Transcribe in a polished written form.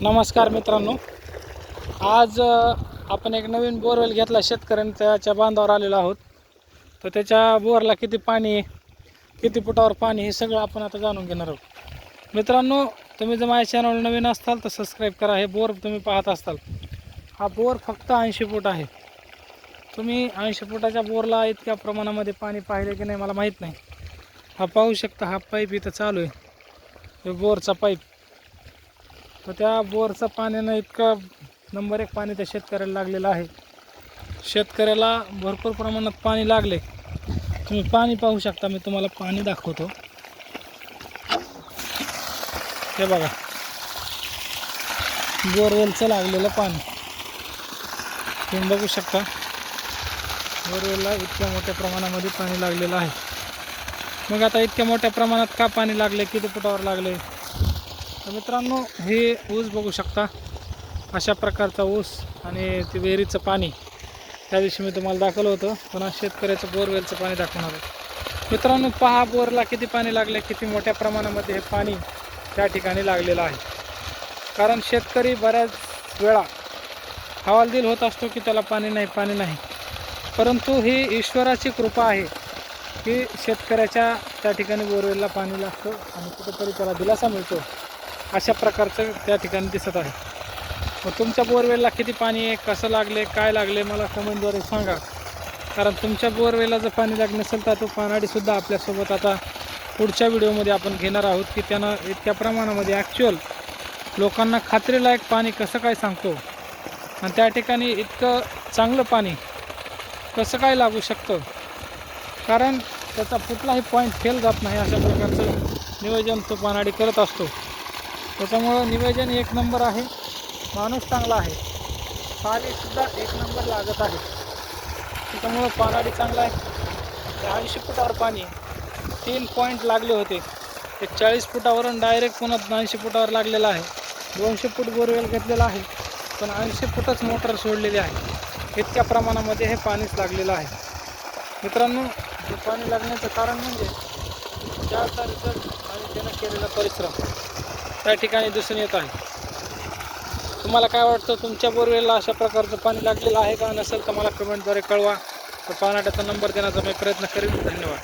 नमस्कार मित्रांनो, आज आपण एक नवीन बोरवेल घेतला शेतकऱ्यांनी त्याच्या बांधावर आलेलो आहोत. तर त्याच्या बोरला किती पाणी आहे, किती फुटावर पाणी, हे सगळं आपण आता जाणून घेणार आहोत. मित्रांनो, तुम्ही जर माझ्या चॅनलवर नवीन असताल तर सबस्क्राईब करा. हे बोर तुम्ही पाहत असताल, हा बोर फक्त 80 फूट आहे. तुम्ही 80 फुटाच्या बोरला इतक्या प्रमाणामध्ये पाणी पाहिले की नाही मला माहीत नाही. हा पाहू शकता, हा पाईप इथं चालू आहे, हे बोरचा पाईप. तर त्या बोरचं पाण्यानं इतकं नंबर 1 पाणी त्या शेतकऱ्याला लागलेलं आहे. शेतकऱ्याला भरपूर प्रमाणात पाणी लागले. तुम्ही पाणी पाहू शकता, मी तुम्हाला पाणी दाखवतो. हे बघा, बोरवेलचं लागलेलं पाणी तुम्ही बघू शकता. बोरवेलला इतक्या मोठ्या प्रमाणामध्ये पाणी लागलेलं आहे. मग आता इतक्या मोठ्या प्रमाणात का पाणी लागले, किती फुटावर लागले? तर मित्रांनो, हे ऊस बघू शकता, अशा प्रकारचा ऊस आणि ते विहिरीचं पाणी त्या दिवशी मी तुम्हाला दाखवलं होतं. पुन्हा शेतकऱ्याचं बोरवेलचं पाणी दाखवणार आहे. मित्रांनो, पहा बोरला किती पाणी लागले, किती मोठ्या प्रमाणामध्ये हे पाणी त्या ठिकाणी लागलेलं आहे. कारण शेतकरी बऱ्याच वेळा हवालदिल होत असतो की त्याला पाणी नाही. परंतु ही ईश्वराची कृपा आहे की शेतकऱ्याच्या त्या ठिकाणी बोरवेलला पाणी लागतं आणि कुठेतरी त्याला दिलासा मिळतो. अशा प्रकारचं त्या ठिकाणी दिसत आहे. मग तुमच्या बोरवेलला किती पाणी आहे, कसं लागले, काय लागले, मला कमेंटद्वारे सांगा. कारण तुमच्या बोरवेलला जर पाणी लागलं नसेल तर तो पानाडीसुद्धा आपल्यासोबत आता पुढच्या व्हिडिओमध्ये आपण घेणार आहोत की त्यानं इतक्या प्रमाणामध्ये ॲक्च्युअल लोकांना खात्रीलायक पाणी कसं काय सांगतो आणि त्या ठिकाणी इतकं चांगलं पाणी कसं काय लागू शकतं. कारण त्याचा कुठलाही पॉईंट फेल जात नाही. अशा प्रकारचं नियोजन तो पानाडी करत असतो. त्याच्यामुळं नियोजन 1 नंबर आहे, माणूस चांगला आहे, पाणीसुद्धा 1 नंबर लागत आहे. त्याच्यामुळं पानाडी चांगला आहे. 80 फुटावर पाणी 3 पॉईंट लागले होते. ते 40 फुटावरून डायरेक्ट पुन्हा 80 फुटावर लागलेला आहे. 200 फूट बोरवेल घेतलेला आहे, पण 80 फुटच मोटर सोडलेली आहे. इतक्या प्रमाणामध्ये हे पाणीच लागलेलं आहे. मित्रांनो, हे पाणी लागण्याचं कारण म्हणजे त्याचा रिझल्ट आणि त्यानं केलेला परिश्रम त्या ठिकाणी दिसून येत आहे. तुम्हाला काय वाटतं, तुमच्या बोरवेलला अशा प्रकारचं पाणी लागलेलं आहे का? नसेल तर मला कमेंटद्वारे कळवा. तर पाण्याचा नंबर देण्याचा मी प्रयत्न करेन. धन्यवाद.